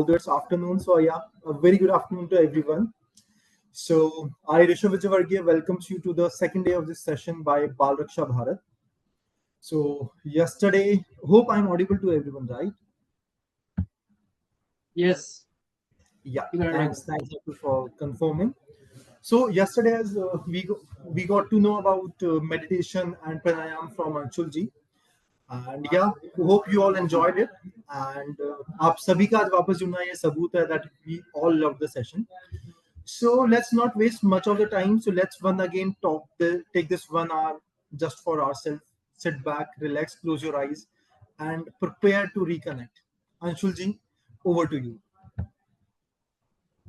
although it's afternoon. So yeah, a very good afternoon to everyone. So I, Rishabh Vijayavargiya, welcomes you to the second day of this session by Bal Raksha Bharat. So yesterday, hope I'm audible to everyone, right? Yes, Yeah, you are right. thanks Apple, for confirming. So yesterday, as we got to know about meditation and pranayam from Anshul ji, and yeah, hope you all enjoyed it. And आप सभी का आज वापस जुड़ना ये सबूत है that we all loved the session. So let's not waste much of the time. So let's one again take this 1 hour just for ourselves. Sit back, relax, close your eyes, and prepare to reconnect. Anshul ji, over to you.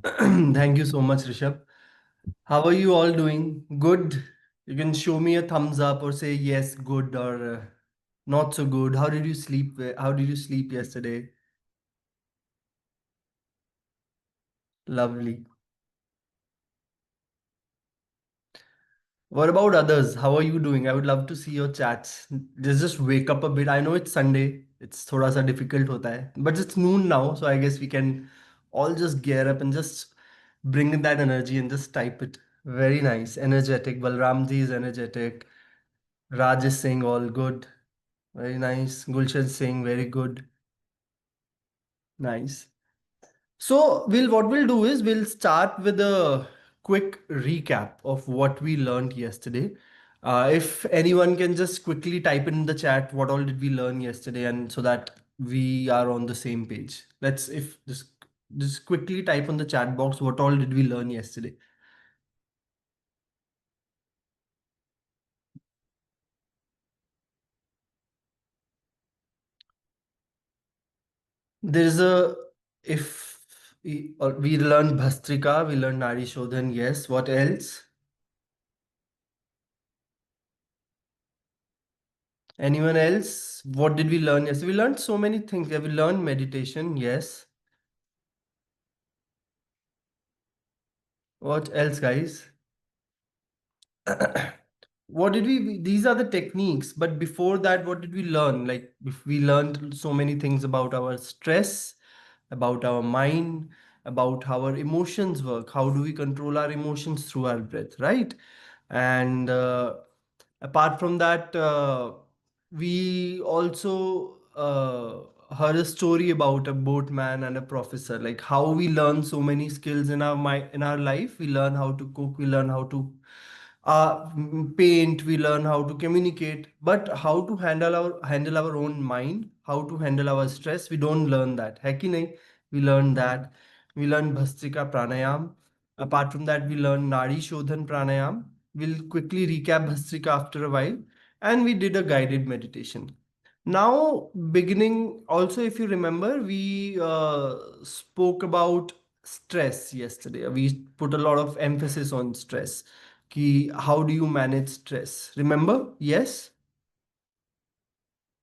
Thank you so much, Rishabh. How are you all doing? Good. You can show me a thumbs up or say yes, good or not so good. How did you sleep? How did you sleep yesterday? Lovely. What about others? How are you doing? I would love to see your chats. Just wake up a bit. I know it's Sunday. It's थोड़ा सा difficult होता है. But it's noon now, so I guess we can all just gear up and just bring in that energy and just type it. Very nice. Energetic. Balramji is energetic. Raj is saying all good. Very nice. Gulshan is saying very good. Nice. So what we'll do is we'll start with a quick recap of what we learned yesterday. If anyone can just quickly type in the chat what all did we learn yesterday, and so that we are on the same page. Let's if just quickly type on the chat box what all did we learn yesterday. There's a if we learned Bhastrika, we learned Nari Shodhan. Yes. What else? Anyone else? What did we learn? Yes, we learned so many things. Yeah, we learned meditation. Yes. What else, guys? What did these are the techniques, but before that, what did we learn? Like, if we learned so many things about our stress, about our mind, about how our emotions work. How do we control our emotions through our breath, right? And apart from that, we also heard a story about a boatman and a professor, like how we learn so many skills in our life. We learn how to cook, we learn how to paint, we learn how to communicate, but how to handle our own mind, how to handle our stress, we don't learn that. है कि नहीं? We learn that. We learn Bhastrika Pranayam. Apart from that, we learn Nadi Shodhan Pranayam. We'll quickly recap Bhastrika after a while. And we did a guided meditation. Now, beginning also, if you remember, we spoke about stress yesterday. We put a lot of emphasis on stress. Ki, how do you manage stress? Remember? Yes?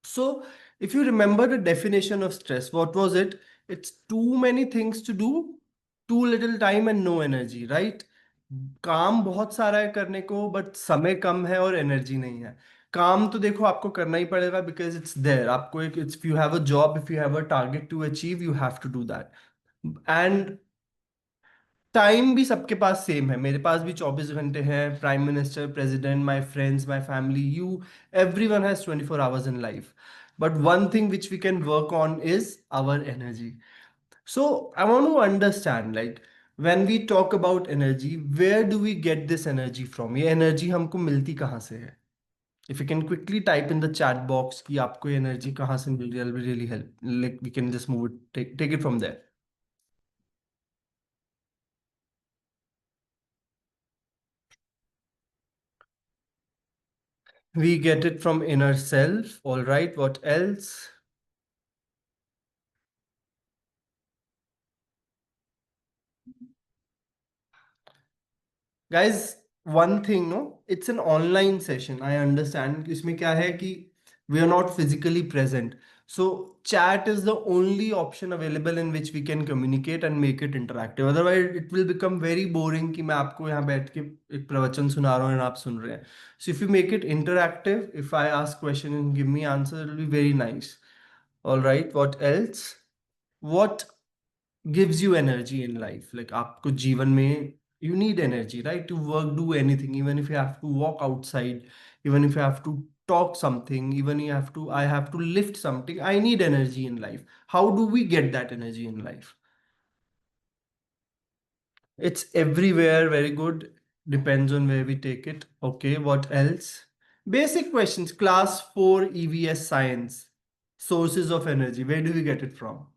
So, if you remember the definition of stress, what was it? It's too many things to do, too little time and no energy, right? काम बहुत सारा है करने को but समय कम है और energy नहीं है. काम तो देखो आपको करना ही पड़ेगा बिकॉज इट्स देयर. आपको एक if you have a job, if you have a target to achieve, you have to do that. And time भी सबके पास सेम है. मेरे पास भी 24 घंटे हैं. Prime minister, president, my friends, my family, you, everyone has 24 hours in life. But one thing which we can work on is our energy. So I want to understand, like, when we talk about energy, where do we get this energy from? ये energy हमको मिलती कहाँ से है? If you can quickly type in the chat box कि आपको ये energy कहाँ से मिल रही है, will really help. Like we can just move it, take it from there. We get it from inner self. All right. What else? Guys, one thing, no, it's an online session. I understand. इसमें क्या है कि we are not physically present. So chat is the only option available in which we can communicate and make it interactive. Otherwise, it will become very boring कि मैं आपको यहाँ बैठ के एक प्रवचन सुना रहा हूँ और आप सुन रहे हैं. So if you make it interactive, if I ask question and give me answer, it will be very nice. All right. What else? What gives you energy in life. Like आपको जीवन में you need energy, right? To work, do anything, even if you have to walk outside, even if you have to talk something, even you have to, I have to lift something. I need energy in life. How do we get that energy in life? It's everywhere. Very good. Depends on where we take it. Okay, what else? Basic questions. Class 4 EVS science. Sources of energy. Where do we get it from?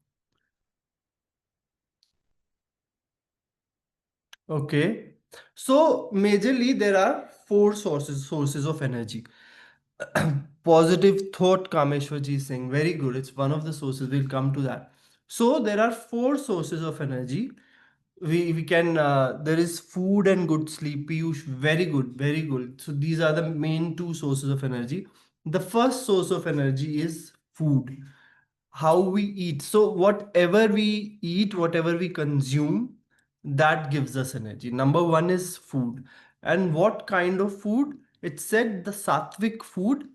Okay. So majorly there are four sources of energy. Positive thought, Kameshwar ji is saying. Very good. It's one of the sources. We'll come to that. So there are four sources of energy. We can there is food and good sleep. Piyush, very good, very good. So these are the main two sources of energy. The first source of energy is food, how we eat. So whatever we eat, whatever we consume, that gives us energy. Number one is food. And what kind of food? It said the sattvic food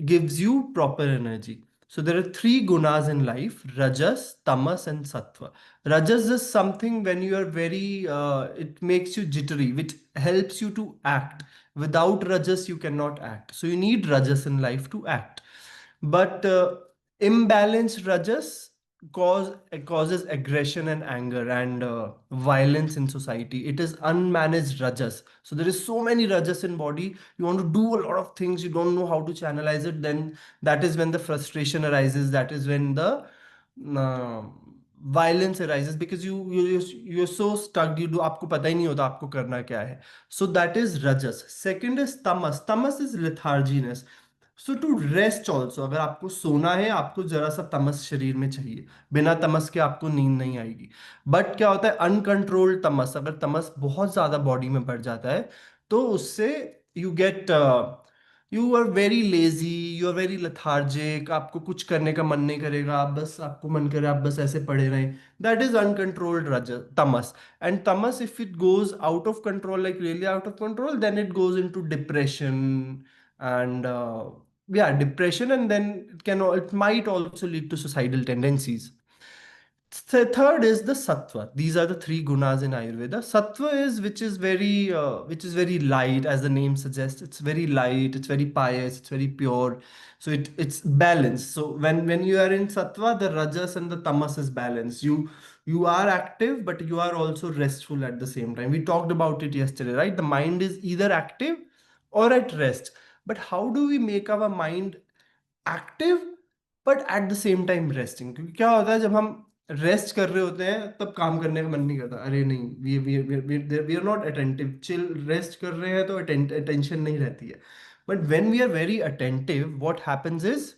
gives you proper energy. So there are three gunas in life: rajas, tamas, and sattva. Rajas is something when you are very, it makes you jittery, which helps you to act. Without rajas, you cannot act. So you need rajas in life to act. But imbalanced rajas causes aggression and anger and violence in society. It is unmanaged rajas. So there is so many rajas in body. You want to do a lot of things. You don't know how to channelize it. Then that is when the frustration arises. That is when the uh, violence arises, because you're so stuck. You do आपको पता ही नहीं होता आपको करना क्या है. So that is rajas. Second is tamas. Tamas is letharginess. So to rest also, अगर आपको सोना है, आपको जरा सा तमस शरीर में चाहिए. बिना तमस के आपको नींद नहीं आएगी. बट क्या होता है, अनकंट्रोल्ड तमस, अगर तमस बहुत ज्यादा बॉडी में बढ़ जाता है, तो उससे you get, you are very lazy, you are very lethargic. आपको कुछ करने का मन नहीं करेगा, आप बस, आपको मन करे आप बस ऐसे पड़े रहें. दैट इज अनकंट्रोल्ड रज तमस. And tamas, if it goes out of control, like really out of control, then it goes into depression. And yeah, depression, and then it might also lead to suicidal tendencies. Third is the sattva. These are the three gunas in Ayurveda. Sattva is which is very light, as the name suggests. It's very light. It's very pious. It's very pure. So it's balanced. So when you are in sattva, the rajas and the tamas is balanced. You are active, but you are also restful at the same time. We talked about it yesterday, right? The mind is either active or at rest. But how do we make our mind active but at the same time resting? क्योंकि क्या होता है, जब हम rest कर रहे होते हैं तब काम करने का मन नहीं करता. अरे नहीं, we are not attentive. Chill rest कर रहे हैं तो अटेंशन नहीं रहती है. But when we are very attentive, what happens is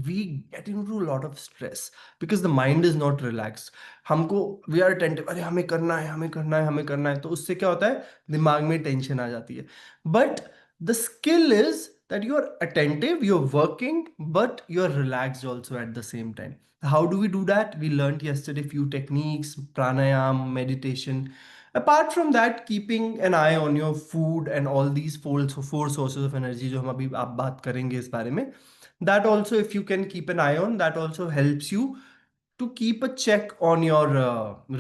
we get into a lot of stress because the mind is not relaxed. हमको we are attentive, अरे हमें करना है, हमें करना है, हमें करना है, तो उससे क्या होता है, दिमाग में टेंशन आ जाती है. But the skill is that you are attentive, you're working, but you're relaxed also at the same time. How do we do that? We learned yesterday few techniques: pranayam, meditation. Apart from that, keeping an eye on your food and all these four sources of energy जो हम अभी आप बात करेंगे इस बारे में, that also, if you can keep an eye on, that also helps you to keep a check on your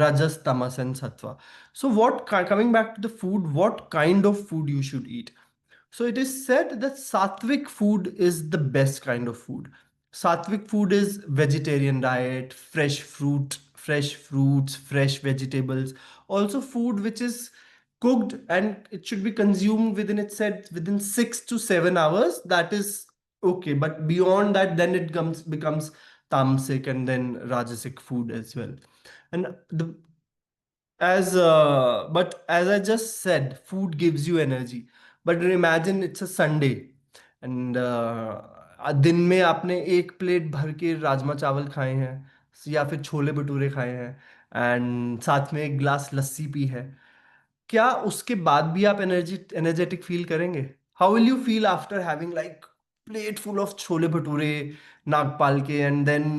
rajas, tamas, and sattva. So coming back to the food, what kind of food you should eat? So it is said that sattvic food is the best kind of food. Sattvic food is vegetarian diet, fresh fruits, fresh vegetables. Also food which is cooked and it should be consumed within, it said, within 6 to 7 hours. That is okay. But beyond that, then it becomes tamasic and then rajasic food as well. And the but as I just said, food gives you energy. But imagine it's a Sunday and दिन में आपने एक plate भर के राजमा चावल खाए हैं या फिर छोले भटूरे खाए हैं एंड साथ में एक ग्लास लस्सी पी है. क्या उसके बाद भी आप एनर्जेटिक फील करेंगे? How will you feel after having like plate full of chole bhature, Nagpal के, and then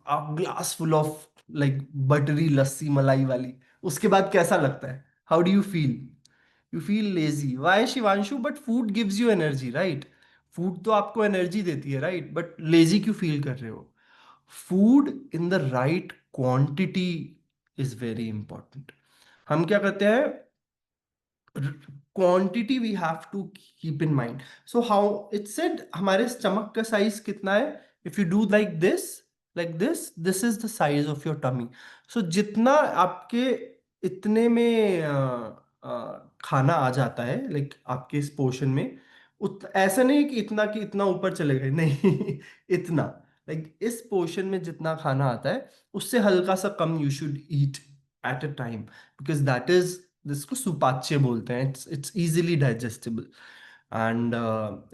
a glass full of like buttery lassi malai वाली? उसके बाद कैसा लगता है? How do you feel? You feel lazy. Why Shivanshu? But food gives you energy, right? Food तो आपको energy देती है, राइट? बट लेजी क्यों फील कर रहे हो? Food in the right quantity is very important. हम क्या करते हैं, quantity we have to keep in mind. So how it said, हमारे स्टमक का साइज कितना है, if you do like this is the size of your tummy. So जितना आपके इतने में खाना आ जाता है, लाइक आपके इस पोर्शन में, ऐसा नहीं कि इतना ऊपर चले गए, नहीं इतना, लाइक इस पोर्शन में जितना खाना आता है उससे हल्का सा कम you should eat at a time, because that is, जिसको सुपाच्य बोलते हैं, it's easily digestible. And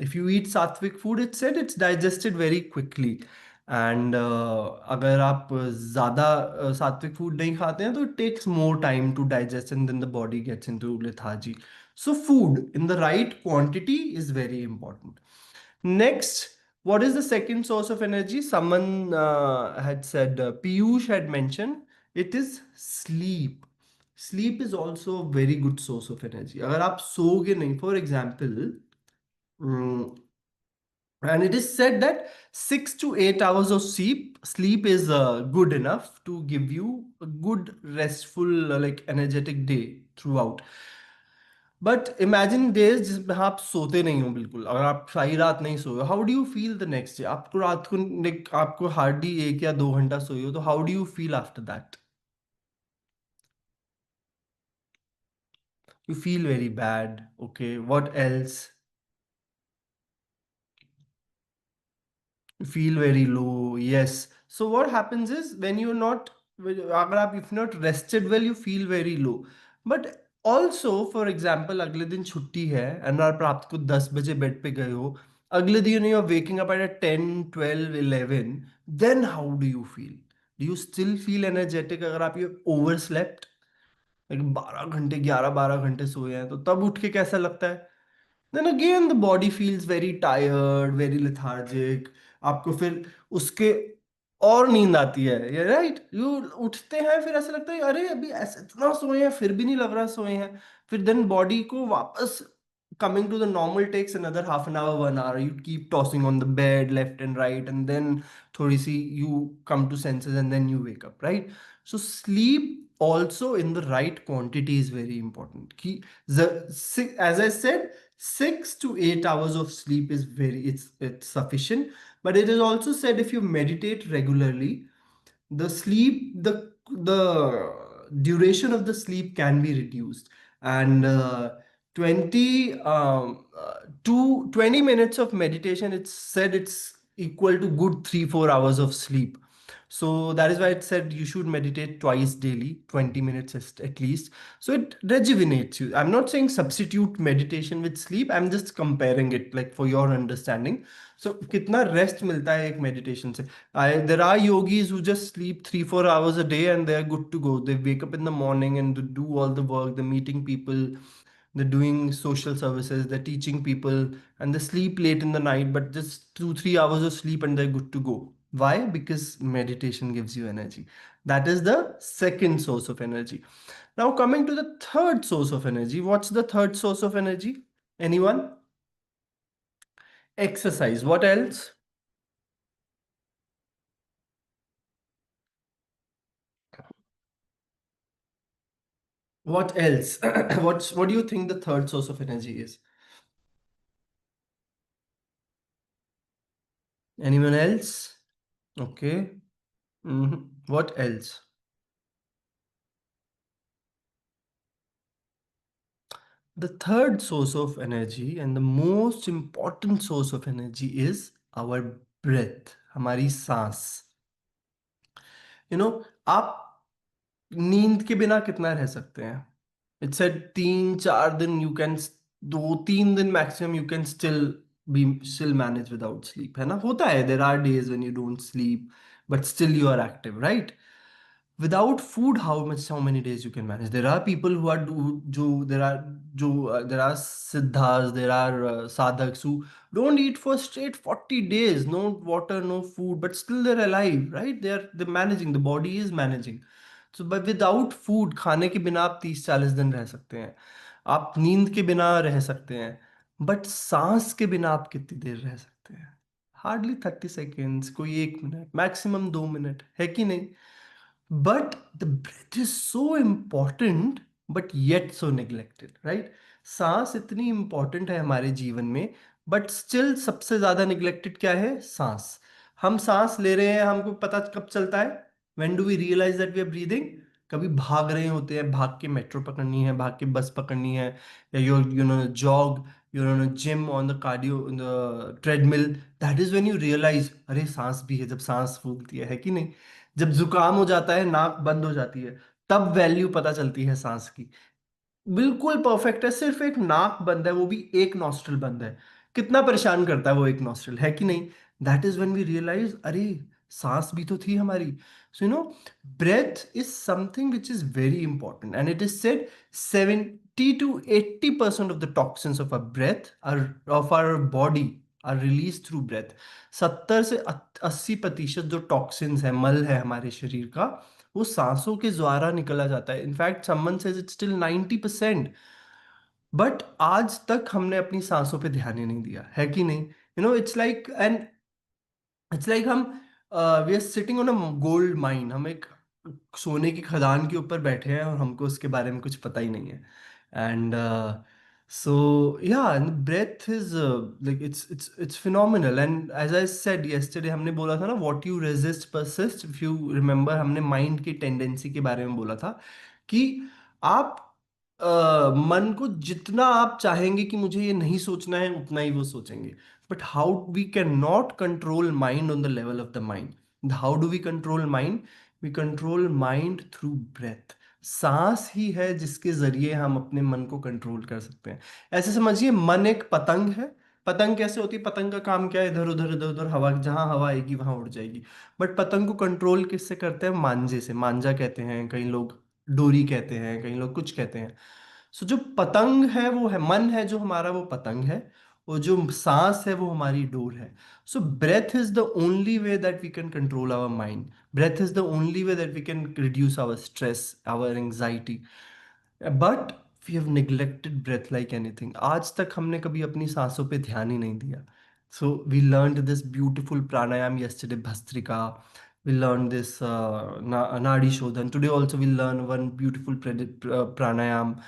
if you eat sattvik food, it said it's digested very quickly. And अगर आप ज़्यादा सात्विक फूड नहीं खाते हैं तो it takes more time to digest and then the body gets into lethargy. So food in the right quantity is very important. Next, what is the second source of energy? Someone had said, Piyush had mentioned, it is sleep. Sleep is also a very good source of energy. अगर आप सोओगे नहीं, for example, and it is said that 6 to 8 hours of sleep is good enough to give you a good, restful, like energetic day throughout. But imagine days जिसमें आप सोते नहीं हो बिल्कुल, अगर आप सारी रात नहीं सोए, how do you feel the next day? आपको रात को like, आपको हार्डली 1 या 2 घंटा सोए हो, तो how do you feel after that? You feel very bad, okay, what else? Feel very low, yes. So what happens is, when you're not, अगर आप if not rested well, you feel very low. But also, for example, अगले दिन छुट्टी है and आप रात को 10 बजे बेड पे गए हो, अगले दिन you're waking up at 10, 12, 11, then how do you feel? Do you still feel energetic अगर आप ये overslept, like 12 घंटे, 11-12 घंटे सोए हैं, तो तब उठ के कैसा लगता है? then again the body feels very tired, very lethargic। आपको फिर उसके और नींद आती है, ये राइट, यू उठते हैं फिर ऐसा लगता है अरे अभी ऐसे इतना सोए हैं फिर भी नहीं लग रहा सोए हैं। फिर देन बॉडी को वापस coming to the normal takes another half an hour, 1 hour, you keep tossing on the bed left and right, and then थोड़ी सी you come to senses and then you wake up, right? So sleep also in the right quantity is very important। कि as I said, 6 to 8 hours of sleep is it's sufficient, but it is also said if you meditate regularly, the duration of the sleep can be reduced, and 20 to 20 minutes of meditation, it's said it's equal to good 3-4 hours of sleep. So that is why it said you should meditate twice daily, 20 minutes at least. So it rejuvenates you. I'm not saying substitute meditation with sleep, I'm just comparing it like for your understanding। So कितना rest मिलता है एक meditation से? There are yogis who just sleep 3-4 hours a day and they're good to go. They wake up in the morning and they do all the work, they're meeting people, they're doing social services, they're teaching people, and they sleep late in the night, but just 2-3 hours of sleep and they're good to go. Why? Because meditation gives you energy. That is the second source of energy. Now, coming to the third source of energy, what's the third source of energy? Anyone? Exercise. What else? What else? What do you think the third source of energy is? Anyone else? Okay. What else? The third source of energy and the most important source of energy is our breath, हमारी सांस। आप नींद के बिना कितना रह सकते हैं? इट्स सेड 3-4 दिन यू कैन, 2-3 दिन maximum you can still manage without sleep, है ना? होता है, there are days when you don't sleep but still you are active, right? Without food, how many days you can manage? There are people who are there are siddhas, there are sadhaks who don't eat for straight 40 days, no water, no food, but still they're alive, right? They're managing, the body is managing। So but without food, खाने के बिना आप 30-40 दिन रह सकते हैं, आप नींद के बिना रह सकते हैं, बट सांस के बिना आप कितनी देर रह सकते हैं? हार्डली 30 सेकेंड्स, कोई 1 मिनट, मैक्सिमम 2 मिनट, है कि नहीं? But the breath is so important, but yet so neglected, right? सांस इतनी इंपॉर्टेंट है हमारे जीवन में, बट स्टिल सबसे ज्यादा निग्लेक्टेड क्या है? सांस। हम सांस ले रहे हैं, हमको पता कब चलता है? When do we realise that we are breathing? कभी भाग रहे होते हैं, भाग के मेट्रो पकड़नी है, भाग के बस पकड़नी है, या you know jog, you know gym on the cardio the treadmill, that is when you realise अरे सांस भी है, जब सांस फूलती है कि नहीं? जब जुकाम हो जाता है, नाक बंद हो जाती है, तब वैल्यू पता चलती है सांस की। बिल्कुल परफेक्ट है, सिर्फ एक नाक बंद है, वो भी एक नॉस्ट्रल बंद है, कितना परेशान करता है वो एक नॉस्ट्रल, है कि नहीं? That is when we realise अरे सांस भी तो थी हमारी। So breath is something which is very important, and it is said 70 to 80% of the toxins of a breath are of our body are release through breath. 70 से 80% जो toxins है, मल है हमारे शरीर का, वो सांसों के द्वारा निकला जाता है। In fact someone says it's still 90%। But आज तक हमने अपनी सांसों पे ध्यान ही नहीं दिया, है कि नहीं? It's like and it's like हम we are sitting on a gold mine, हम एक सोने की खदान के ऊपर बैठे हैं और हमको उसके बारे में कुछ पता ही नहीं है। And so yeah, breath is like it's phenomenal, and as I said yesterday, हमने बोला था ना, what you resist persist, if you remember, हमने माइंड की टेंडेंसी के बारे में बोला था कि आप मन को जितना आप चाहेंगे कि मुझे ये नहीं सोचना है, उतना ही वो सोचेंगे। But how we cannot control mind on the level of the mind. How do we control mind? We control mind through breath. सांस ही है जिसके जरिए हम अपने मन को कंट्रोल कर सकते हैं। ऐसे समझिए, मन एक पतंग है। पतंग कैसे होती है? पतंग का काम क्या है? इधर उधर इधर उधर हवा, जहां हवा आएगी वहां उड़ जाएगी। बट पतंग को कंट्रोल किससे करते हैं? मांझे से। मांझा कहते हैं कई लोग, डोरी कहते हैं कई लोग, कुछ कहते हैं। सो जो पतंग है वो है मन, है जो हमारा, वो पतंग है। और जो सांस है वो हमारी डोर है। So breath is the only way that we can control our mind. Breath is the only way that we can reduce our stress, our anxiety. But we have neglected breath like anything. आज तक हमने कभी अपनी सांसों पे ध्यान ही नहीं दिया। So we learned this beautiful pranayama yesterday, Bhastrika. We learned this Nadi Shodhan. Today also we'll learn one beautiful pranayam.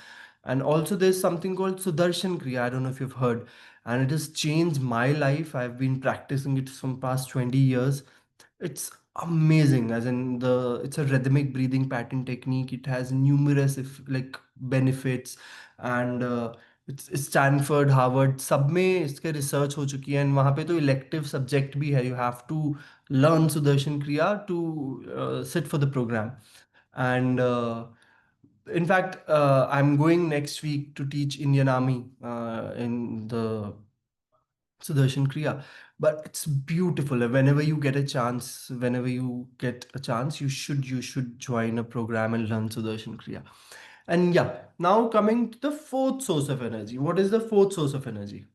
And also there's something called Sudarshan Kriya. I don't know if you've heard. And it has changed my life. I've been practicing it from past 20 years. It's amazing, as in the it's a rhythmic breathing pattern technique. It has numerous if like benefits, and it's Stanford, Harvard सब में इसके research हो चुकी है। And वहाँ पे तो elective subject भी है, you have to learn Sudarshan Kriya to sit for the program. And in fact, I'm going next week to teach Indian Army in the Sudarshan Kriya. But it's beautiful. Whenever you get a chance, you should join a program and learn Sudarshan Kriya. And yeah, now coming to the fourth source of energy. What is the fourth source of energy?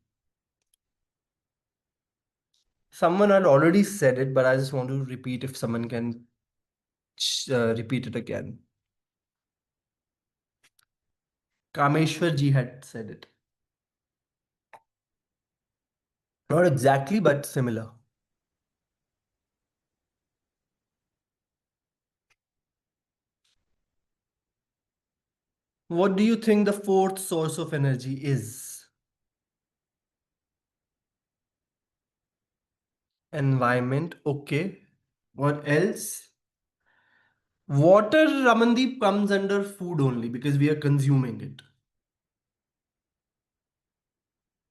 Someone had already said it, but I just want to repeat if someone can repeat it again. Kameshwar ji had said it. Not exactly, but similar. What do you think the fourth source of energy is? Environment, okay. What else? Water, Ramandeep, comes under food only because we are consuming it.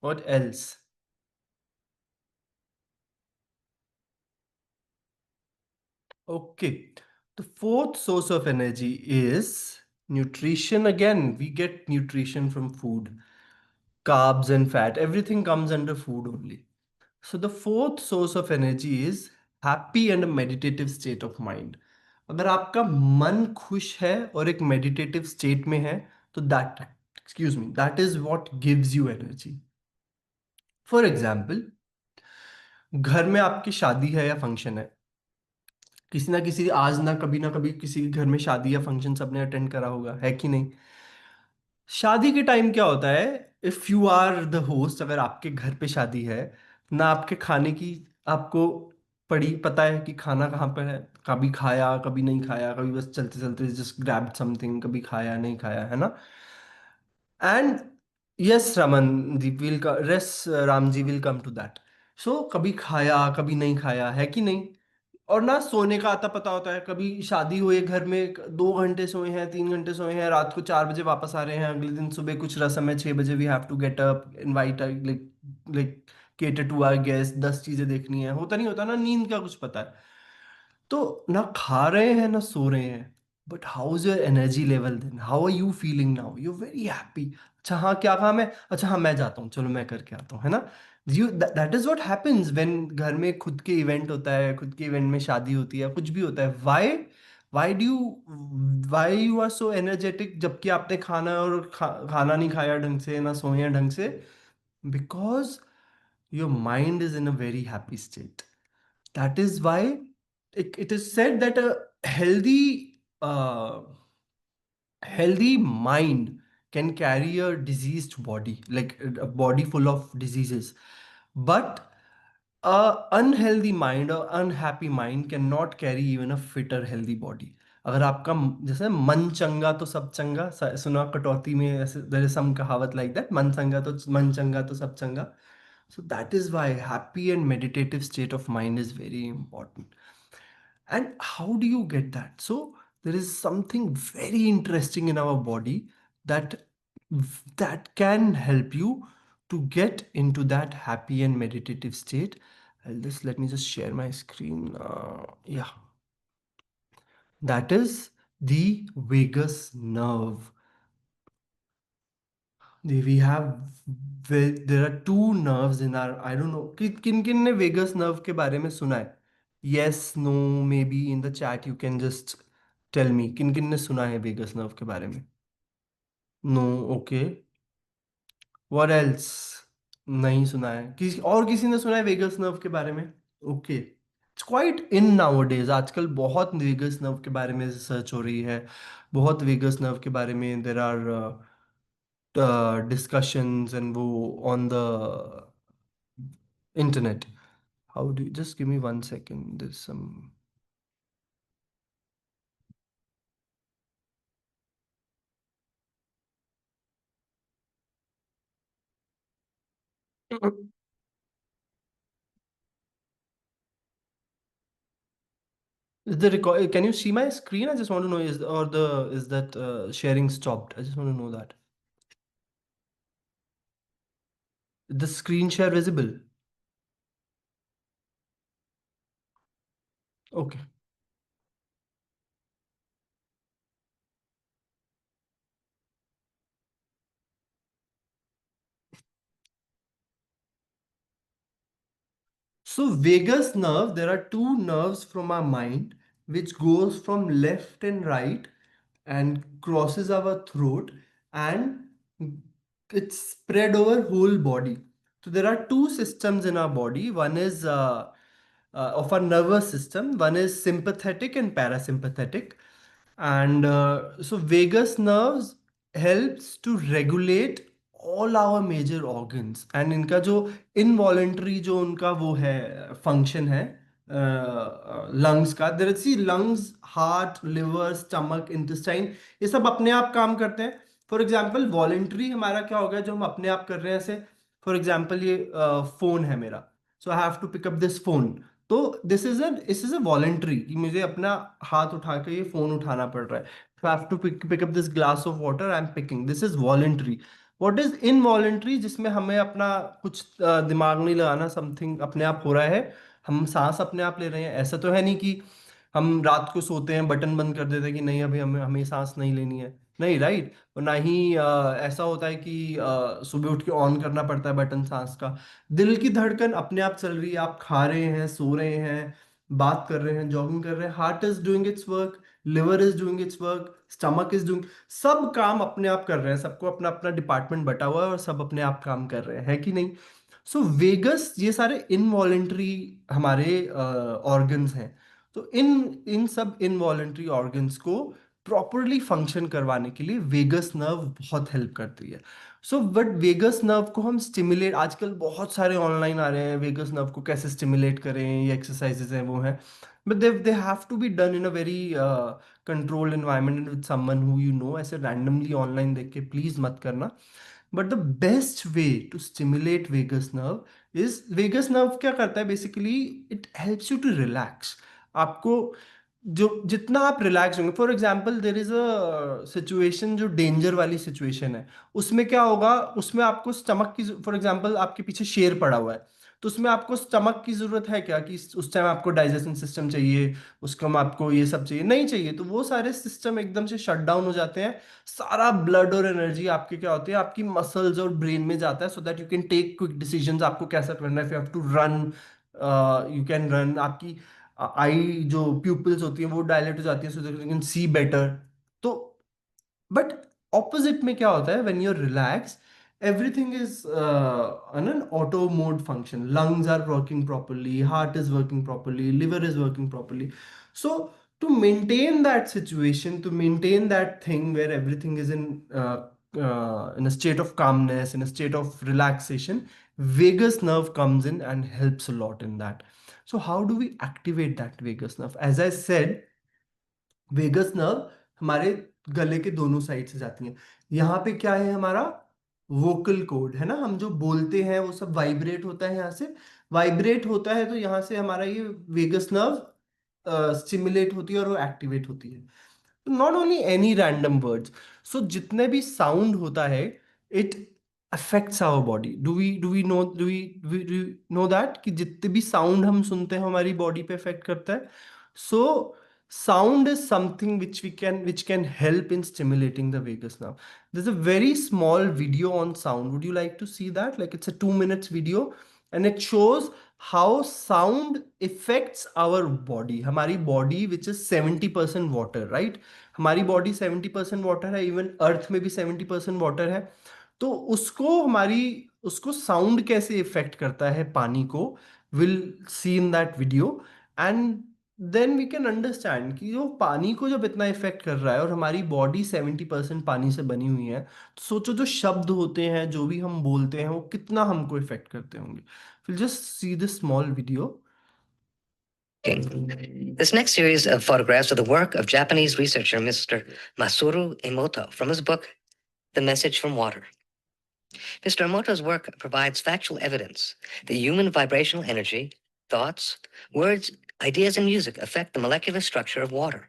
What else? Okay. The fourth source of energy is nutrition. Again, we get nutrition from food, carbs and fat. Everything comes under food only. So the fourth source of energy is happy and a meditative state of mind. अगर आपका मन खुश है और एक meditative state में है, तो that is what gives you energy. For example, घर में आपकी शादी है या फंक्शन है, किसी ना किसी, आज ना कभी किसी के घर में शादी या फंक्शन सबने अटेंड करा होगा, है कि नहीं? शादी के टाइम क्या होता है? If you are the host, अगर आपके घर पे शादी है ना, आपके खाने की आपको पड़ी, पता है कि खाना कहाँ पर है, कभी खाया कभी नहीं खाया, कभी बस चलते चलते जस्ट ग्रैब समथिंग, कभी खाया नहीं खाया, है ना। And yes Raman ji will, रेस Ram ji will come to that. So कभी खाया कभी नहीं खाया, है कि नहीं। और ना सोने का आता पता होता है, कभी शादी हुई है घर में, 2 घंटे सोए हैं, 3 घंटे सोए हैं, रात को 4 बजे वापस आ रहे हैं, अगले दिन सुबह कुछ रस्म है, 6 बजे we have to get up, invite, like like cater to our guest, 10 चीजें देखनी है, होता नहीं होता ना, नींद का कुछ पता है। तो ना खा रहे हैं ना सो रहे हैं, but how is your energy level then, how are you feeling now, you very happy. अच्छा हाँ क्या काम है, अच्छा हाँ मैं जाता हूँ, चलो मैं करके आता हूँ, है ना। You that is what happens when घर में खुद के इवेंट होता है, खुद के इवेंट में शादी होती है, कुछ भी होता है। Why do you, why you are so energetic, जबकि आपने खाना और खाना नहीं खाया ढंग से, ना सोए हैं ढंग से, because your mind is in a very happy state. That is why it is said that a uh, healthy mind can carry a diseased body, like a body full of diseases. But a unhealthy mind or unhappy mind cannot carry even a fitter healthy body. अगर आपका जैसे मन चंगा तो सब चंगा, सुना कटौती में ऐसे, देयर इज सम कहावत लाइक दैट, मन चंगा तो सब चंगा। So that is why happy and meditative state of mind is very important. And how do you get that? So there is something very interesting in our body that that can help you to get into that happy and meditative state. I'll just let me just share my screen. Yeah, that is the vagus nerve. We have there are two nerves in our, I don't know कि किन किन ने vagus nerve के बारे में सुना है। Yes no, maybe in the chat you can just tell me, किन किन ने सुना है वेगस नर्व के बारे में। नो, ओके, व्हाट एल्स, नहीं सुना है, किसी और किसी ने सुना है वेगस नर्व के बारे में। Okay, it's quite in nowadays, आजकल बहुत वेगस नर्व के बारे में रिसर्च हो रही है, बहुत वेगस नर्व के बारे में there are discussions and wo on the internet. How do you just give me 1 second? There's some. Is the record? Can you see my screen? I just want to know is that sharing stopped? I just want to know that the screen share visible. Okay. So vagus nerve, there are two nerves from our mind which goes from left and right and crosses our throat, and it's spread over whole body. So there are two systems in our body. One is of our nervous system. One is sympathetic and parasympathetic. And so vagus nerves helps to regulate all our major organs, and इनका जो involuntary जो उनका वो है function है lungs का, there see lungs, heart, liver, stomach, intestine, ये सब अपने आप काम करते हैं। फॉर एग्जांपल वॉलेंट्री हमारा क्या हो गया जो हम अपने आप कर रहे हैं, ऐसे फॉर एग्जांपल ये फोन है मेरा, so I have to pick up this phone. तो दिस इज अ वॉलेंट्री कि मुझे अपना हाथ उठा के ये फोन उठाना पड़ रहा है। So I have to pick up this glass of water. I'm picking. This is voluntary. What is involuntary? जिसमें हमें अपना कुछ दिमाग नहीं लगाना, समथिंग अपने आप हो रहा है, हम सांस अपने आप ले रहे हैं। ऐसा तो है नहीं कि हम रात को सोते हैं बटन बंद कर देते हैं कि नहीं अभी हमें हमें सांस नहीं लेनी है, नहीं, राइट। और ना ही ऐसा होता है कि सुबह उठ के ऑन करना पड़ता है बटन सांस का। दिल की धड़कन अपने आप चल रही है, आप खा रहे हैं, सो रहे हैं, बात कर रहे हैं, जॉगिंग कर रहे हैं, heart is doing it's work, liver is doing it's work, stomach is doing, सब काम अपने आप कर रहे हैं, सबको अपना अपना डिपार्टमेंट बटा हुआ है और सब अपने आप काम कर रहे हैं, है कि नहीं। सो वेगस, ये सारे इनवॉलेंट्री हमारे ऑर्गन्स हैं। तो इन इन सब इनवॉलेंट्री ऑर्गन्स को प्रॉपरली फंक्शन करवाने के लिए वेगस नर्व बहुत हेल्प करती है। सो बट वेगस नर्व को हम स्टिमुलेट, आजकल बहुत सारे ऑनलाइन आ रहे हैं वेगस नर्व को कैसे स्टिमुलेट करें, ये एक्सरसाइजेज हैं वो हैं, but they have to be done in a very controlled environment with someone who you know. ऐसे रैंडमली ऑनलाइन देख के प्लीज मत करना। But the best way to stimulate vagus nerve is, vagus nerve क्या करता है basically, it helps you to relax. आपको जो जितना आप रिलैक्स होंगे, for example there is a situation जो डेंजर वाली सिचुएशन है, उसमें क्या होगा, उसमें आपको स्टमक की, फॉर एग्जाम्पल आपके पीछे शेर पड़ा हुआ है, तो उसमें आपको स्टमक की जरूरत है क्या, कि उस टाइम आपको डाइजेशन सिस्टम चाहिए, उसको आपको ये सब चाहिए, नहीं चाहिए, तो वो सारे सिस्टम एकदम से शट डाउन हो जाते हैं। सारा ब्लड और एनर्जी आपके क्या होती है, आपकी मसल्स और ब्रेन में जाता है, so that you can take quick decisions, आपको कैसा करना है, if you have to run you can run. आपकी आई जो प्यूपिल्स होती है वो डायलेट हो जाती है, so that you can see better. तो बट ऑपोजिट में क्या होता है, when you're relax, everything is on an auto mode function. Lungs are working properly, heart is working properly, liver is working properly. So to maintain that situation, to maintain that thing where everything is in a state of calmness, in a state of relaxation, vagus nerve comes in and helps a lot in that. So how do we activate that vagus nerve? As I said, vagus nerve हमारे गले के दोनों side से जाती हैं। यहाँ पे क्या है हमारा वोकल कोड है ना, हम जो बोलते हैं वो सब वाइब्रेट होता है, यहाँ से वाइब्रेट होता है, तो यहाँ से हमारा ये वेगस नर्व स्टिमुलेट होती है और वो एक्टिवेट होती है। Not only any random words, so जितने भी साउंड होता है, it affects our body. Do we know that कि जितने भी साउंड हम सुनते हैं हमारी बॉडी पे इफेक्ट करता है। सो sound is something which can help in stimulating the vagus nerve. There's a very small video on sound. Would you like to see that? Like, it's a 2 minutes video, and it shows how sound affects our body. हमारी body which is 70% water, right? हमारी body 70% water है, even earth में भी 70% water है। तो उसको sound कैसे effect करता है पानी को, will see in that video, and then we can understand कि जो पानी को जब इतना इफेक्ट कर रहा है और हमारी बॉडी 70% पानी से बनी हुई है, तो सोचो जो शब्द होते हैं, जो भी हम बोलते हैं, वो कितना हमको इफेक्ट करते होंगे। फिर just see this small video. This next series of photographs are the work of Japanese researcher Mr. Masaru Emoto from his book, The Message from Water. Mr. Emoto's work provides factual evidence that human vibrational energy, thoughts, words, ideas, and music affect the molecular structure of water.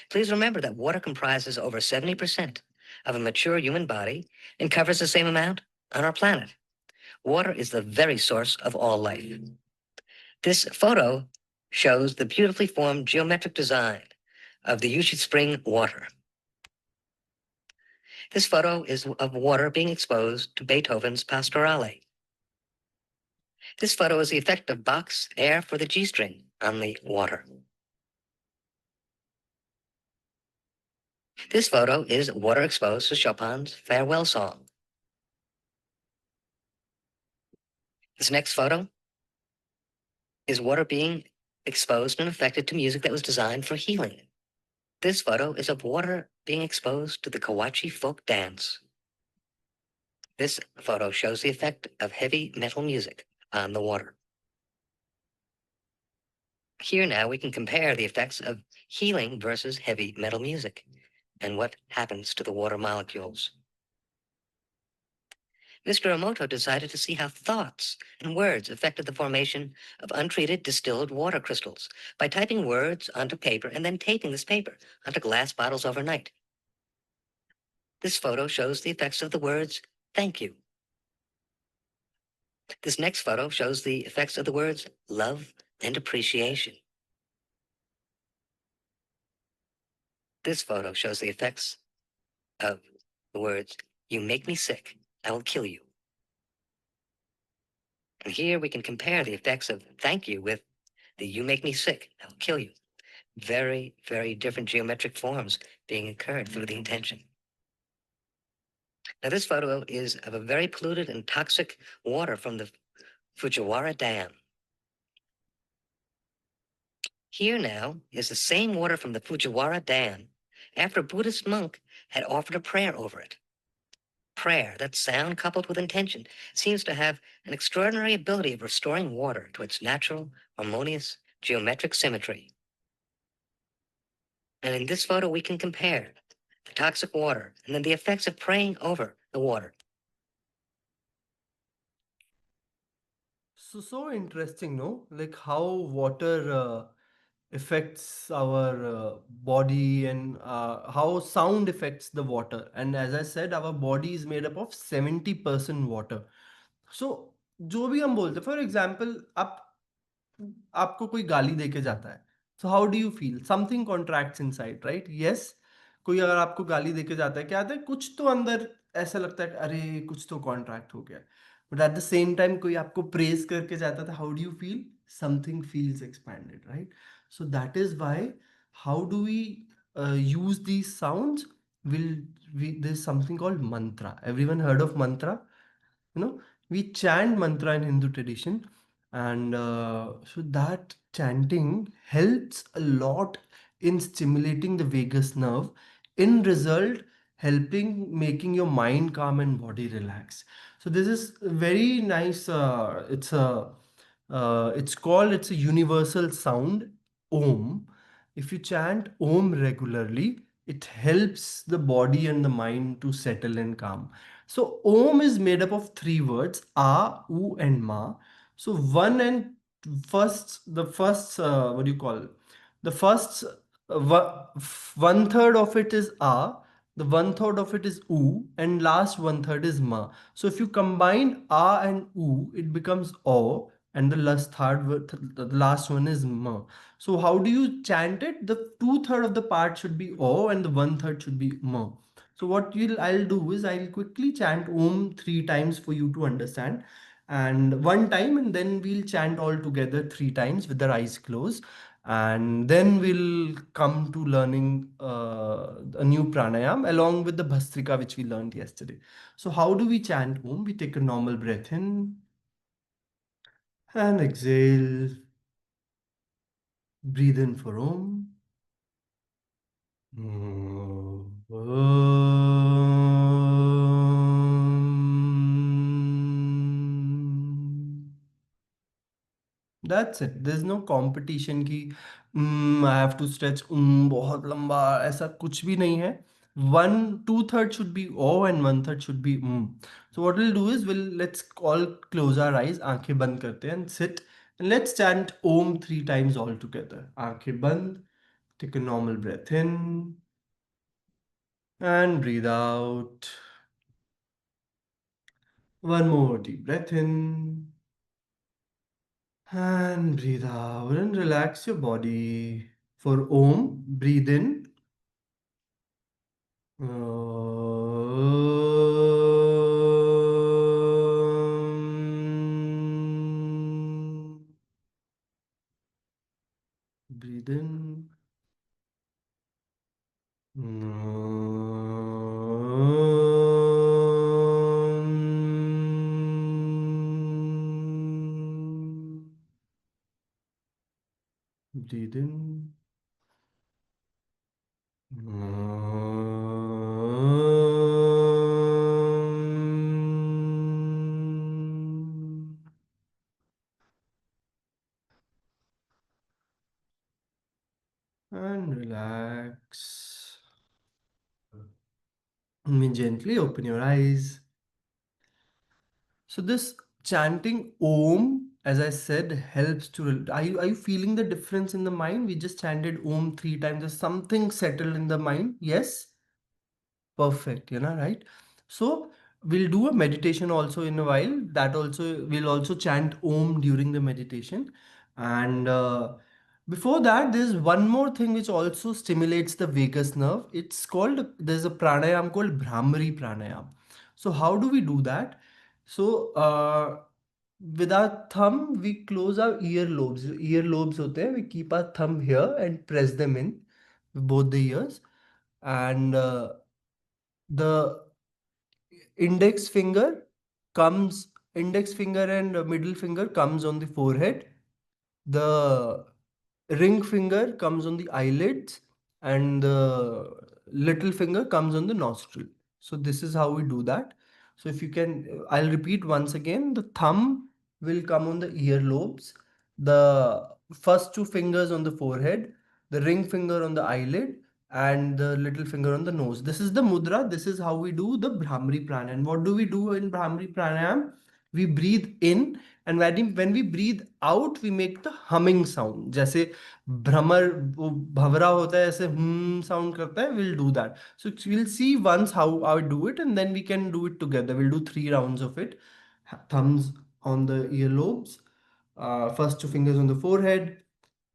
Please remember that water comprises over 70% of a mature human body and covers the same amount on our planet. Water is the very source of all life. This photo shows the beautifully formed geometric design of the Yushi Spring water. This photo is of water being exposed to Beethoven's Pastorale. This photo is the effect of Bach's air for the G string on the water. This photo is water exposed to Chopin's Farewell Song. This next photo is water being exposed and affected to music that was designed for healing. This photo is of water being exposed to the Kawachi folk dance. This photo shows the effect of heavy metal music on the water. Here now we can compare the effects of healing versus heavy metal music and what happens to the water molecules. Mr. Emoto decided to see how thoughts and words affected the formation of untreated distilled water crystals by typing words onto paper and then taping this paper onto glass bottles overnight. This photo shows the effects of the words, "thank you." This next photo shows the effects of the words, "love" and "appreciation." This photo shows the effects of the words, "you make me sick, I will kill you." And here we can compare the effects of "thank you" with the "you make me sick, I will kill you." Very, very different geometric forms being occurred through the intention. Now this photo is of a very polluted and toxic water from the Fujiwara Dam. Here now is the same water from the Fujiwara Dam after a Buddhist monk had offered a prayer over it. Prayer, that sound coupled with intention, seems to have an extraordinary ability of restoring water to its natural, harmonious, geometric symmetry. And in this photo, we can compare the toxic water and then the effects of praying over the water. So interesting, no? Like how water affects our body, and how sound affects the water. And as I said, our body is made up of 70% water. So जो भी हम बोलते, for example, आप आपको कोई गाली देके जाता है, so how do you feel? Something contracts inside, right? Yes. कोई अगर आपको गाली देके जाता है, क्या आता है? कुछ तो अंदर ऐसा लगता है कि अरे कुछ तो कॉन्ट्रैक्ट हो गया। But at the same time कोई आपको प्रेज करके जाता था, how do you feel? Something feels expanded, right? So that is why, how do we use these sounds? will there's something called mantra. Everyone heard of mantra? you know we chant mantra in Hindu tradition, and so that chanting helps a lot in stimulating the vagus nerve, in result helping making your mind calm and body relax. So this is very nice. It's a universal sound, om. If you chant om regularly, it helps the body and the mind to settle and calm. So Om is made up of three words: A, U, and Ma. So the first, what do you call? The first one third of it is A, the one third of it is U, and last one third is Ma. So if you combine A and U, it becomes O, and the last one is Ma. So how do you chant it? The two-third of the part should be O, and the one third should be Ma. So what I'll do is I'll quickly chant Om 3 times for you to understand, and one time, and then we'll chant all together 3 times with our eyes closed, and then we'll come to learning a new pranayam along with the Bhastrika which we learned yesterday. So how do we chant Om? We take a normal breath in and exhale. Breathe in for Om. That's it. There's no competition कि I have to stretch बहुत लंबा, ऐसा कुछ भी नहीं है. Two-thirds should be O and one-third should be So what we'll do is let's all close our eyes, आंखें बंद करते हैं, and sit, and let's chant Om 3 times all together. आंखें बंद, take a normal breath in and breathe out. One more deep breath in and breathe out, and relax your body. For Om, breathe in. Breathe in. Breathe in. And relax. And gently open your eyes. So this chanting Om, as I said, helps to. Are you feeling the difference in the mind? We just chanted Om 3 times. There's something settled in the mind. Yes. Perfect, right? So we'll do a meditation also in a while. That also we'll also chant Om during the meditation. And before that, there's one more thing which also stimulates the vagus nerve. There's a pranayam called Brahmari pranayam. So how do we do that? So with our thumb, we close our earlobes. Earlobes hote hain. We keep our thumb here and press them in with both the ears. And the index finger index finger and middle finger comes on the forehead. The ring finger comes on the eyelids, and the little finger comes on the nostril. So this is how we do that. So if you can, I'll repeat once again. The thumb will come on the earlobes, the first two fingers on the forehead, the ring finger on the eyelid, and the little finger on the nose. This is the mudra. This is how we do the Brahmari pranayam. And what do we do in Brahmari pranayam? We breathe in, and when we breathe out, we make the humming sound. जैसे भ्रमर वो भवरा होता है ऐसे sound करता है, we'll do that. So we'll see once how I do it, and then we can do it together. We'll do 3 rounds of it. Thumbs on the earlobes, first two fingers on the forehead,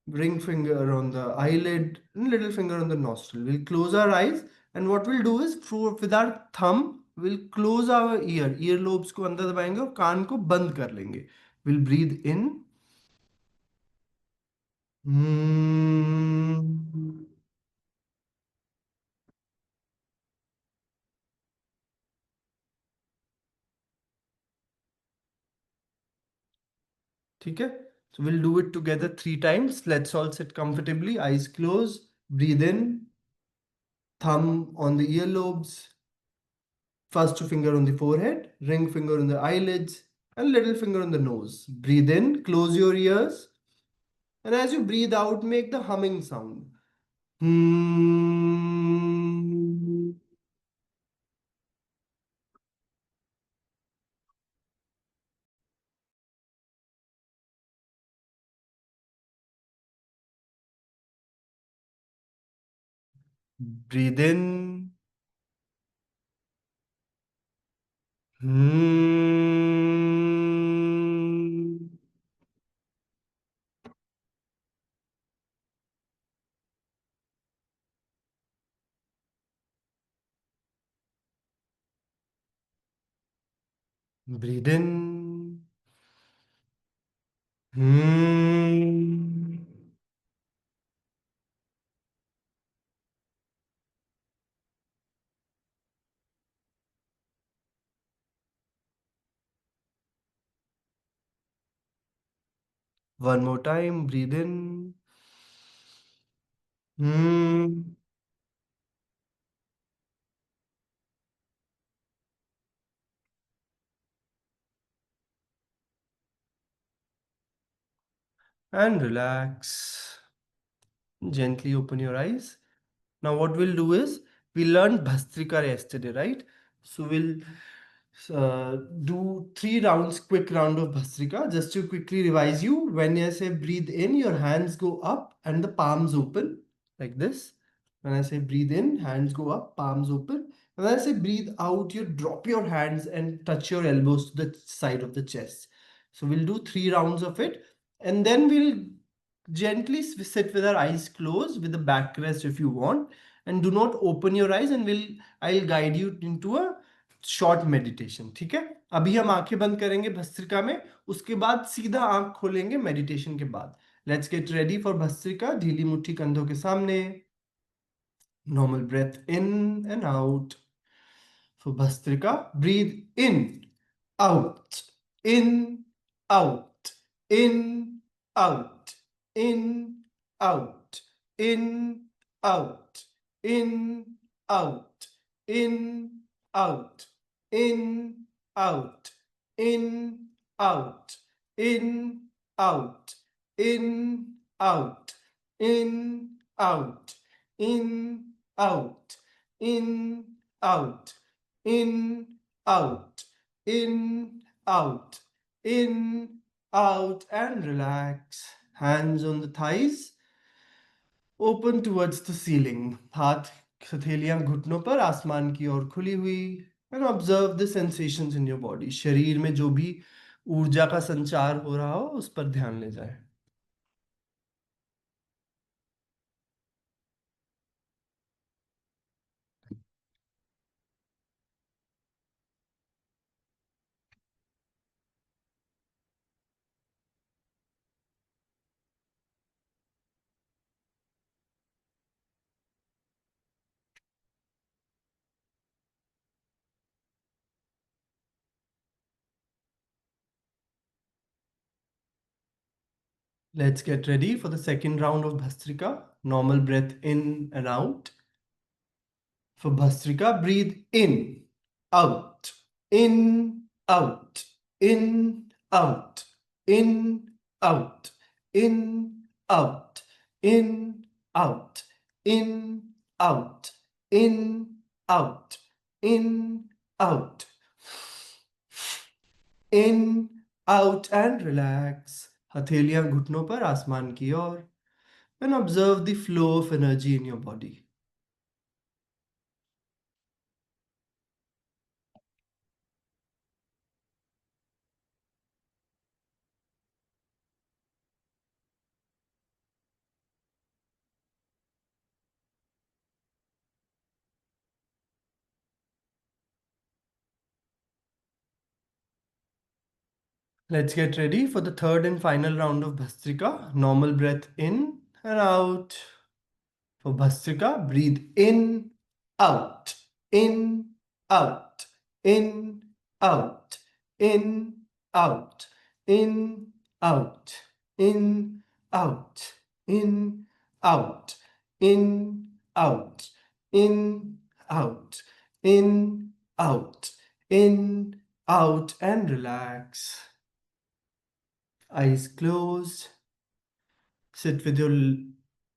ring finger on the eyelid, and little finger on the nostril. We'll close our eyes, and what we'll do is with our thumb we'll close our earlobes को अंदर दबाएंगे और कान को बंद कर लेंगे. We'll breathe in. ठीक है? So we'll do it together 3 times. Let's all sit comfortably, eyes closed, breathe in, thumb on the earlobes, first finger on the forehead, ring finger on the eyelids, and little finger on the nose. Breathe in, close your ears, and as you breathe out, make the humming sound. Hmm. Breathe in. Hmm. Breathe in. Hmm. One more time. Breathe in. Hmm. And relax. Gently open your eyes. Now what we'll do is, we learned Bhastrika yesterday, right? So we'll do 3 rounds, quick round of Bhastrika. Just to quickly revise you, when I say breathe in, your hands go up and the palms open like this. When I say breathe in, hands go up, palms open. When I say breathe out, you drop your hands and touch your elbows to the side of the chest. So we'll do 3 rounds of it, and then we'll gently sit with our eyes closed with the backrest if you want, and do not open your eyes, and I'll guide you into a short meditation. ठीक है? अभी हम आंखें बंद करेंगे भस्त्रिका में, उसके बाद सीधा आंख खोलेंगे मेडिटेशन के बाद. Let's get ready for Bhastrika. ढीली मुट्ठी कंधों के सामने. Normal breath in and out. For Bhastrika, breathe in, out, in, out, in, out, in, out, in, out, in, out, in, out, in, out, in, out, in, out, in, out, in, out, in, out, in, out, in, out, in, out, in, out, and relax. Hands on the thighs, open towards the ceiling. हाथ हथेलियां घुटनों पर आसमान की ओर खुली हुई. And observe the sensations in your body. शरीर में जो भी ऊर्जा का संचार हो रहा हो, उस पर ध्यान ले जाए. Let's get ready for the second round of Bhastrika. Normal breath in and out. For Bhastrika, breathe in, out, in, out, in, out, in, out, in, out, in, out, in, out, in, out, in, out, in, out, and relax. हथेलियां घुटनों पर, आसमान की ओर. And observe the flow of energy in your body. Let's get ready for the third and final round of Bhastrika. Normal breath in and out. For Bhastrika, breathe in, out, in, out, in, out, in, out, in, out, in, out, in, out, in, out, in, out, in, out, in, out, and relax. Eyes closed. Sit with your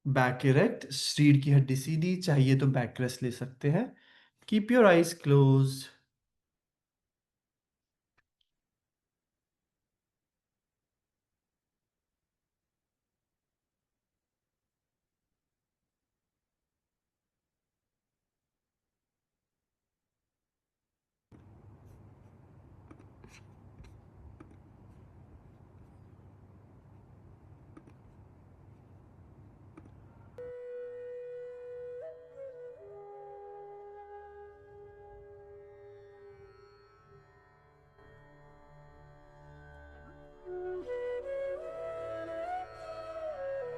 back erect. रीढ़ की हड्डी सीधी. चाहिए तो back rest ले सकते हैं. Keep your eyes closed.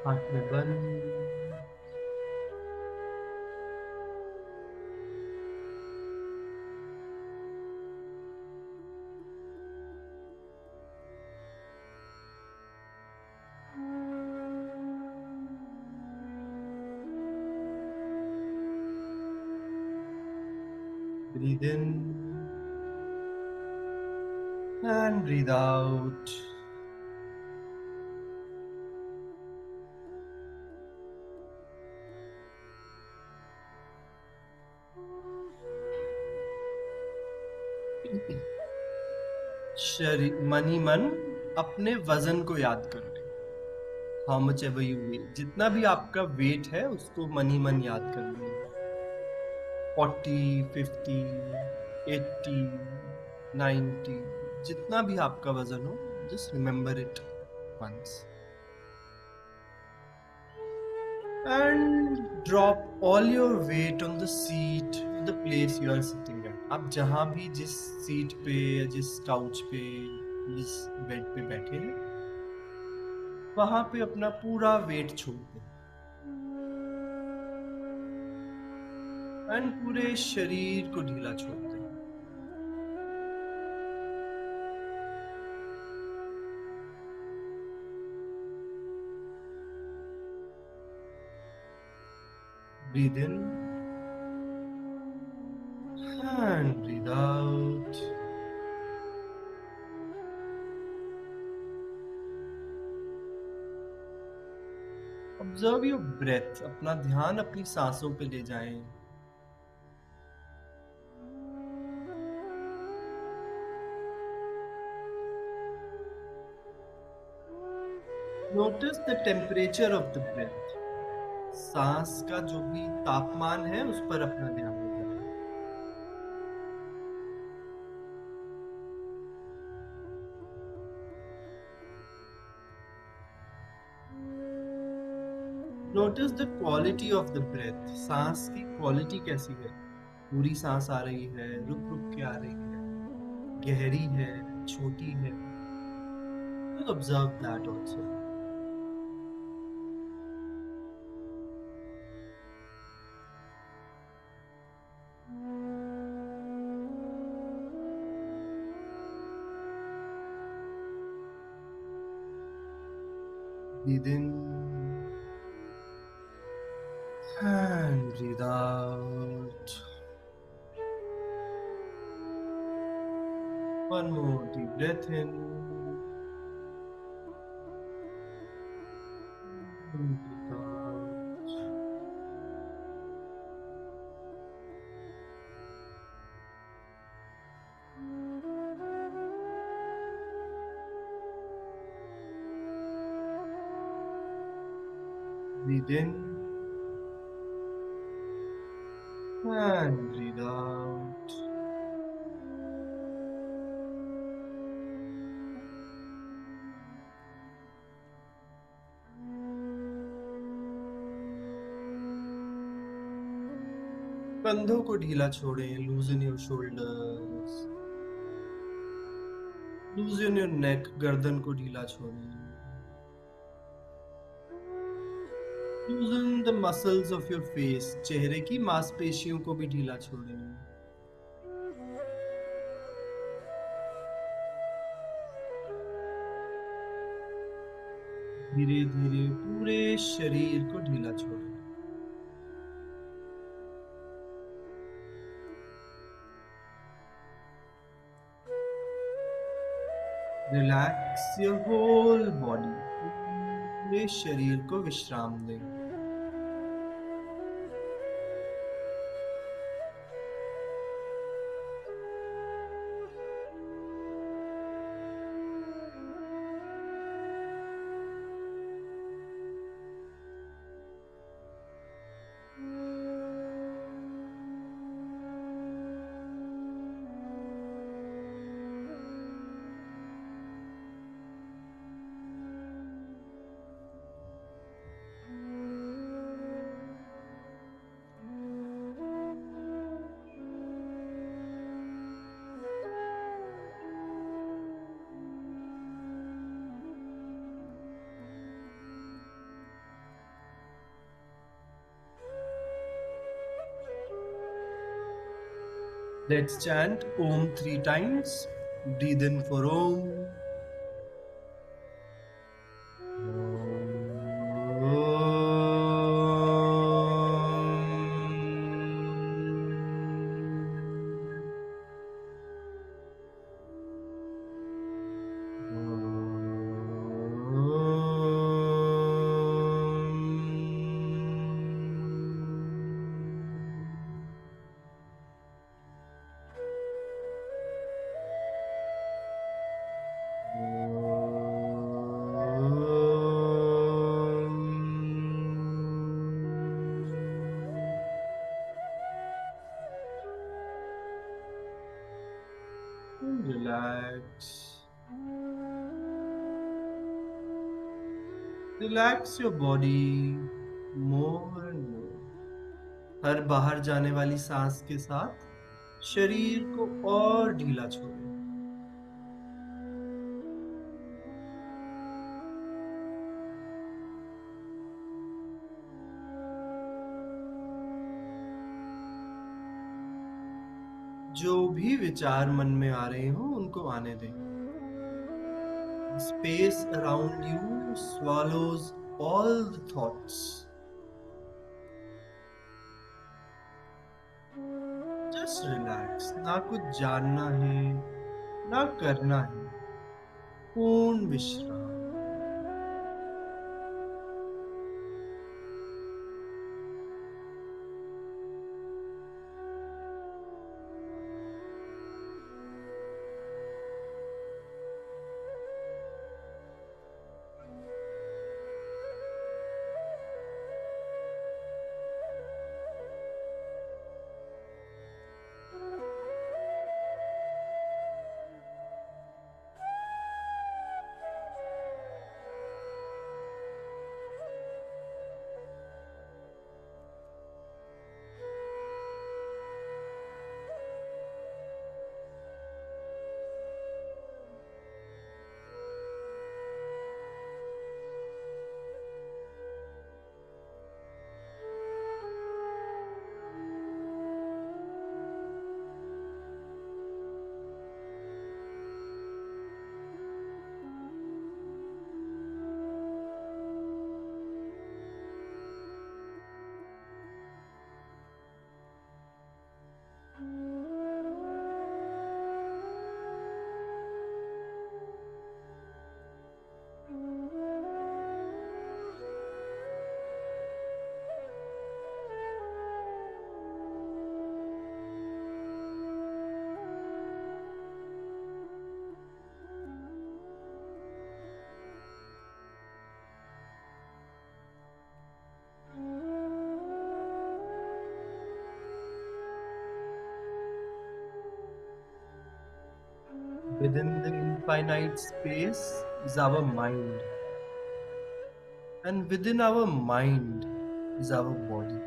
आंखें बंद. Breathe in and breathe out. शरीर मन ही मन अपने वजन को याद कर ले. How much ever you weight. जितना भी आपका वेट है उसको मन ही मन याद कर लीजिए. 40, 50, 80, 90, जितना भी आपका वजन हो, just remember it once. And drop all your weight on the seat, the place you are sitting at. आप जहाँ भी जिस सीट पे या जिस काउच पे जिस बेड पे बैठे हैं वहां पे अपना पूरा वेट छोड़ दें. एंड पूरे शरीर को ढीला छोड़ दें. Breathe in and breathe out. Observe your breath. अपना ध्यान अपनी सांसों पे ले जाएं. Notice the temperature of the breath. सांस का जो भी तापमान है उस पर अपना ध्यान ले जाएं. Notice the quality of the breath. सांस की क्वालिटी कैसी है. पूरी सांस आ रही है, रुक रुक के आ रही है, गहरी है, छोटी है. Just observe that also. Breathe in and breathe out. One more deep breath in. And breathe out. Breathe in and breathe out. कंधों को ढीला छोड़ें. Loosen your shoulders. Loosen your neck. गर्दन को ढीला छोड़ें. Loosen the muscles of your face. चेहरे की मांसपेशियों को भी ढीला छोड़ें. धीरे धीरे पूरे शरीर को ढीला छोड़ें. Relax your whole body. पूरे शरीर को विश्राम दें. Let's chant Om 3 times. Breathe in for Om. Relax. Relax your body more and more. हर बाहर जाने वाली सांस के साथ शरीर को और ढीला छोड़ें. जो भी विचार मन में आ रहे हो उनको आने दें. Space around you swallows all the thoughts. Just relax. ना कुछ जानना है, ना करना है. पूर्ण विश्राम. Within the infinite space is our mind. And within our mind is our body.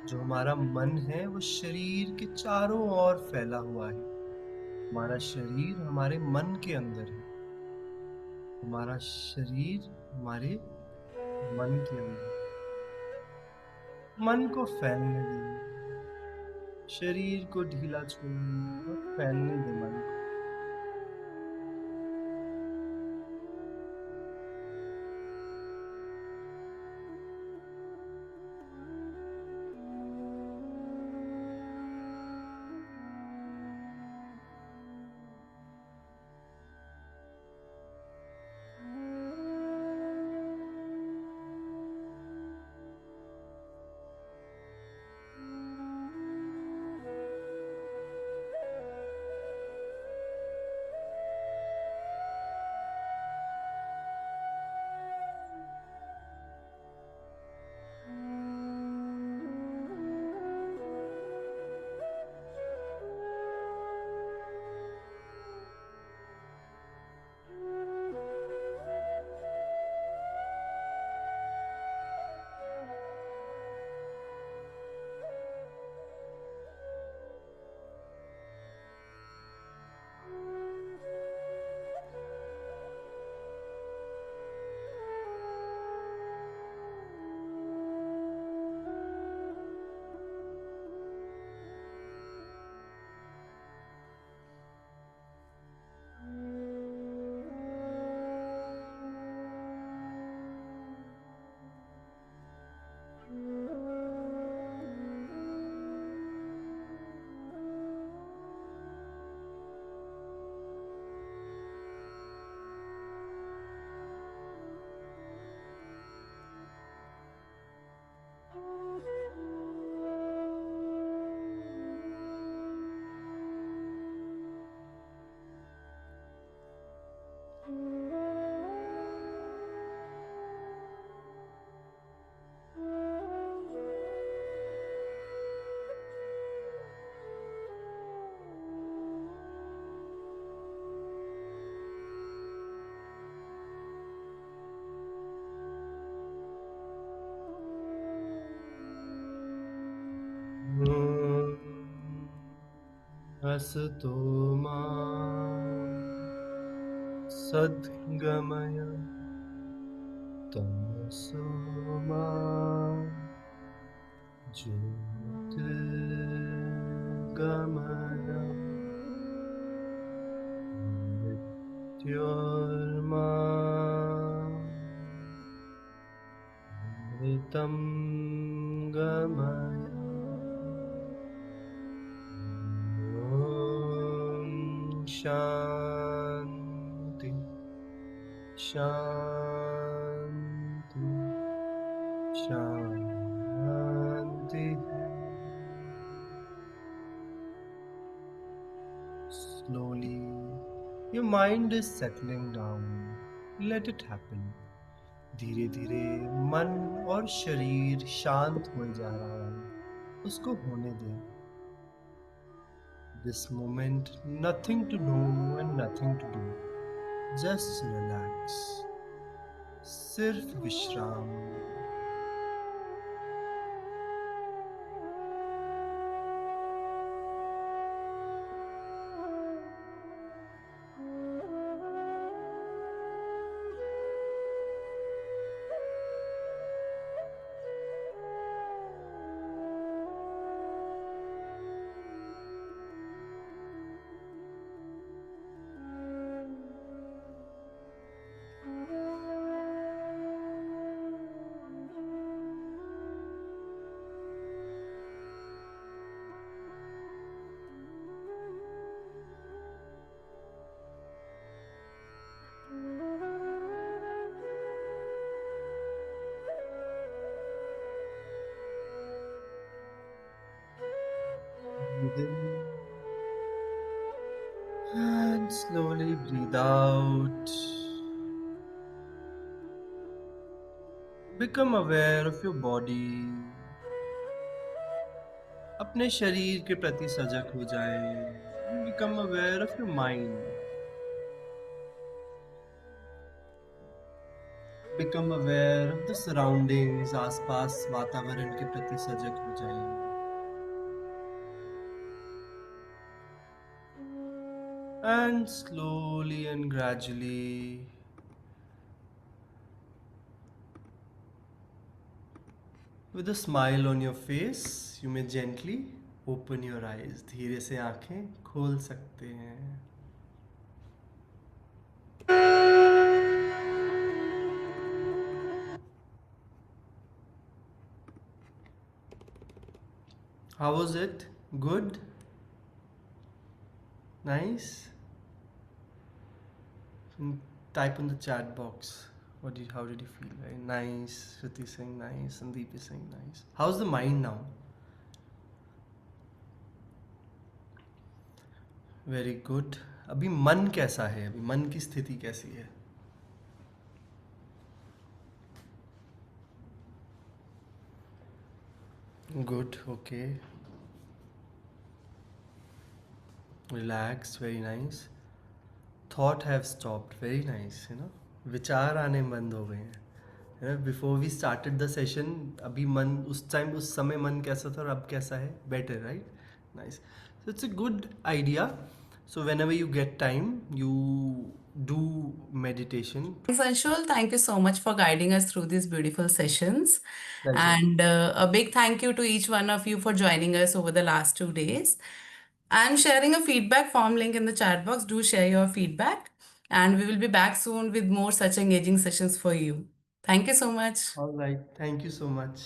जो हमारा मन है वो शरीर के चारों ओर फैला हुआ है. हमारा शरीर हमारे मन के अंदर है. हमारा शरीर हमारे मन के अंदर. मन को फैलने दे. शरीर को ढीला छोड़ और फैलने दे मन को. असतो मा सद्गमय तमसो मा ज्योतिर्गमय मृत्योर्मा मृतं गमय. शांति शांति शांति. Slowly your mind is settling down. Let it happen. धीरे धीरे मन और शरीर शांत हो जा रहा है. उसको होने दें. This moment, nothing to know and nothing to do. Just relax. सिर्फ विश्राम. Breathe in and slowly breathe out. Become aware of your body. अपने शरीर के प्रति सजग हो जाएं. Become aware of your mind. Become aware of the surroundings, आसपास वातावरण के प्रति सजग हो जाइए. And slowly and gradually, with a smile on your face, you may gently open your eyes. धीरे से आंखें खोल सकते हैं. How was it? Good? Nice? Type in the chat box. How did you feel? Very nice. Shruti saying nice. Sandeep is saying nice. How's the mind now? Very good. अभी मन कैसा है? अभी मन की स्थिति कैसी है? Good. Okay. Relax. Very nice. Thought have stopped. Very nice. विचार आने बंद हो गए हैं. Before we started the session, अभी मन उस समय मन कैसा था और अब कैसा है? Better, right? Nice. So it's a good idea. So whenever you get time, you do meditation. Thanks, Anshul. Thank you so much for guiding us through these beautiful sessions. Pleasure. And a big thank you to each one of you for joining us over the last 2 days. I'm sharing a feedback form link in the chat box. Do share your feedback. And we will be back soon with more such engaging sessions for you. Thank you so much. All right. Thank you so much.